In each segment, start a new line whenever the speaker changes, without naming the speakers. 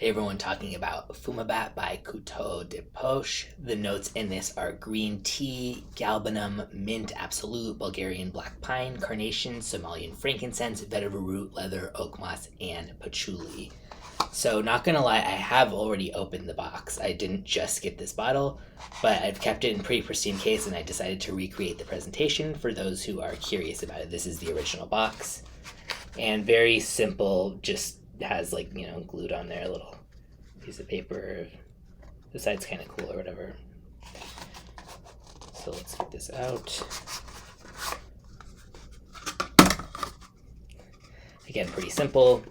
Hey everyone, talking about Fumabat by Couteau de Poche. The notes in this are green tea, galbanum, mint absolute, Bulgarian black pine, carnation, Somalian frankincense, vetiver root, leather, oakmoss, and patchouli. So not gonna lie, I have already opened the box. I didn't just get this bottle, but I've kept it in pretty pristine case and I decided to recreate the presentation for those who are curious about it. This is the original box. And very simple, just has glued on there a little piece of paper. The side's kind of cool or whatever. So let's get this out. Again, pretty simple,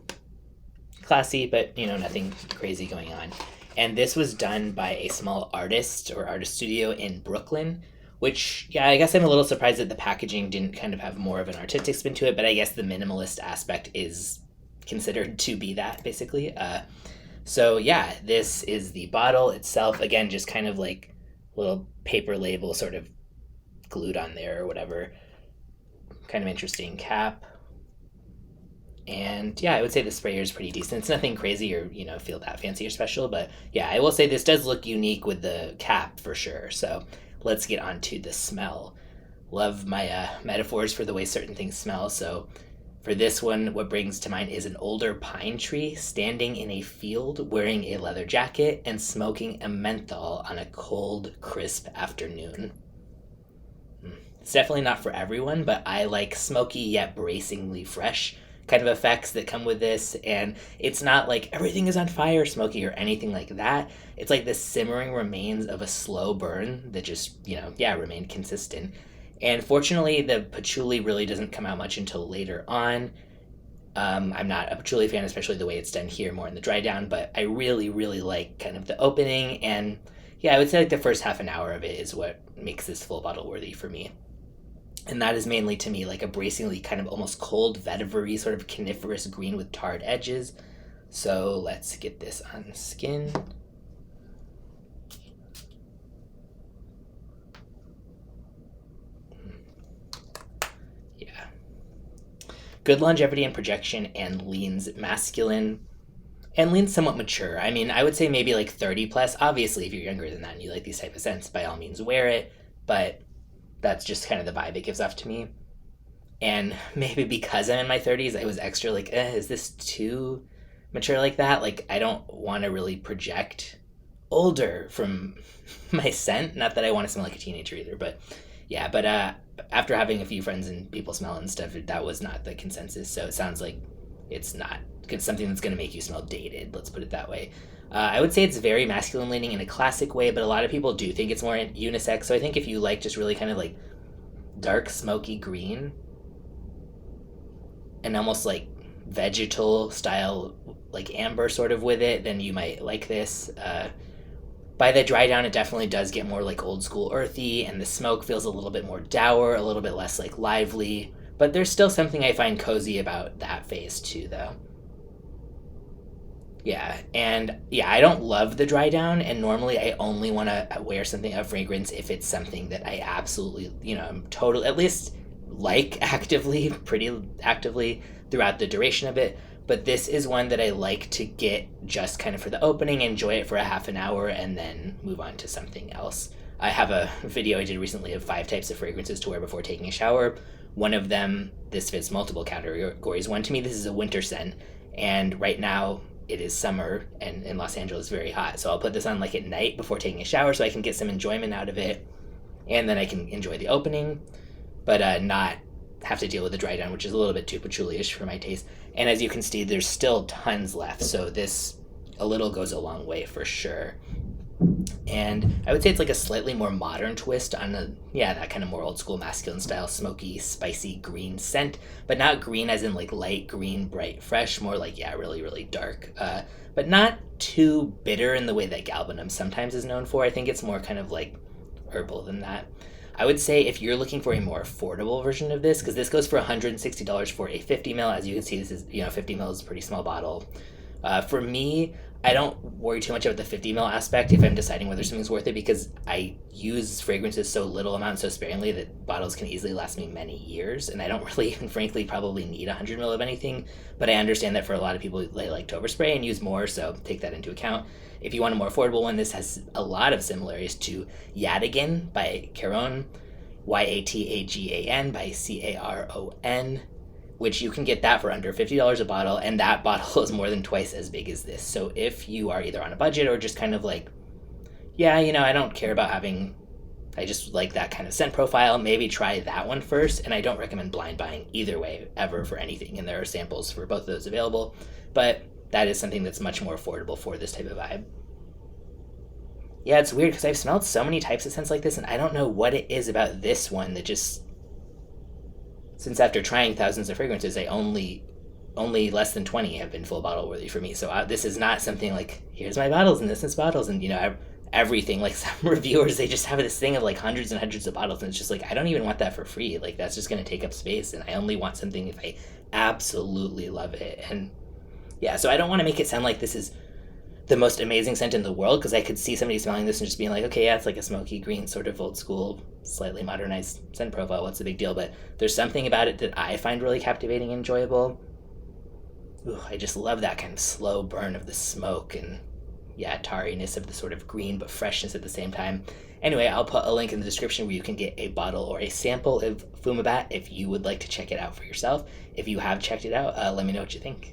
classy, but nothing crazy going on. And this was done by a small artist or artist studio in Brooklyn, which, yeah, I guess I'm a little surprised that the packaging didn't kind of have more of an artistic spin to it, but I guess the minimalist aspect is considered to be that, basically. So yeah, this is the bottle itself. Again, just kind of like little paper label sort of glued on there or whatever. Kind of interesting cap. And yeah, I would say the sprayer is pretty decent. It's nothing crazy or, feel that fancy or special, but yeah, I will say this does look unique with the cap for sure. So let's get on to the smell. Love my metaphors for the way certain things smell. So for this one, what brings to mind is an older pine tree standing in a field wearing a leather jacket and smoking a menthol on a cold, crisp afternoon. It's definitely not for everyone, but I like smoky yet bracingly fresh kind of effects that come with this, and it's not like everything is on fire smoky or anything like that. It's like the simmering remains of a slow burn that just, remained consistent. And fortunately, the patchouli really doesn't come out much until later on. I'm not a patchouli fan, especially the way it's done here, more in the dry down, but I really, really like kind of the opening. And yeah, I would say like the first half an hour of it is what makes this full bottle worthy for me. And that is mainly to me like a bracingly kind of almost cold vetiver-y sort of coniferous green with tarred edges. So let's get this on skin. Good longevity and projection, and leans masculine and leans somewhat mature. I mean, I would say maybe like 30 plus. Obviously, if you're younger than that and you like these type of scents, by all means wear it, but that's just kind of the vibe it gives off to me. And maybe because I'm in my 30s, I was extra like, is this too mature like that? Like, I don't want to really project older from my scent. Not that I want to smell like a teenager either, but yeah, but after having a few friends and people smell and stuff, that was not the consensus. So it sounds like it's not something that's going to make you smell dated. Let's put it that way. I would say it's very masculine leaning in a classic way, but a lot of people do think it's more unisex. So I think if you like just really kind of like dark smoky green and almost like vegetal style, like amber sort of with it, then you might like this. By the dry down, it definitely does get more like old school earthy, and the smoke feels a little bit more dour, a little bit less like lively, but there's still something I find cozy about that phase too, though. Yeah, and yeah, I don't love the dry down, and normally I only want to wear something of fragrance if it's something that I absolutely, I'm totally, at least like actively, pretty actively throughout the duration of it. But this is one that I like to get just kind of for the opening, enjoy it for a half an hour, and then move on to something else. I have a video I did recently of 5 types of fragrances to wear before taking a shower. One of them, this fits multiple categories. One, to me, this is a winter scent, and right now it is summer, and in Los Angeles, very hot. So I'll put this on like at night before taking a shower so I can get some enjoyment out of it, and then I can enjoy the opening, but not have to deal with the dry down, which is a little bit too patchouli-ish for my taste. And as you can see, there's still tons left, so this a little goes a long way for sure. And I would say it's like a slightly more modern twist on that kind of more old school masculine style smoky spicy green scent, but not green as in like light green, bright, fresh, more like really, really dark, but not too bitter in the way that galbanum sometimes is known for. I think it's more kind of like herbal than that. I would say if you're looking for a more affordable version of this, because this goes for $160 for a 50 ml. As you can see, this is 50 ml is a pretty small bottle. For me, I don't worry too much about the 50 ml aspect if I'm deciding whether something's worth it, because I use fragrances so little amount, so sparingly, that bottles can easily last me many years, and I don't really, and frankly, probably need 100 ml of anything. But I understand that for a lot of people, they like to overspray and use more, so take that into account. If you want a more affordable one, this has a lot of similarities to Yatagan by Caron, Yatagan by Caron, which you can get that for under $50 a bottle, and that bottle is more than twice as big as this. So if you are either on a budget or just kind of like, yeah, I don't care about having, I just like that kind of scent profile, maybe try that one first. And I don't recommend blind buying either way ever for anything, and there are samples for both of those available, but that is something that's much more affordable for this type of vibe. Yeah, it's weird because I've smelled so many types of scents like this, and I don't know what it is about this one that just, since after trying thousands of fragrances, I only less than 20 have been full bottle worthy for me. So this is not something like, here's my bottles and this is bottles, and everything. Like some reviewers, they just have this thing of like hundreds and hundreds of bottles, and it's just like, I don't even want that for free. Like that's just going to take up space, and I only want something if I absolutely love it. And yeah, so I don't want to make it sound like this is the most amazing scent in the world, because I could see somebody smelling this and just being like, okay, yeah, it's like a smoky green, sort of old school, slightly modernized scent profile. What's the big deal? But there's something about it that I find really captivating and enjoyable. Ooh, I just love that kind of slow burn of the smoke, and yeah, tarriness of the sort of green but freshness at the same time. Anyway, I'll put a link in the description where you can get a bottle or a sample of Fumabat if you would like to check it out for yourself. If you have checked it out, let me know what you think.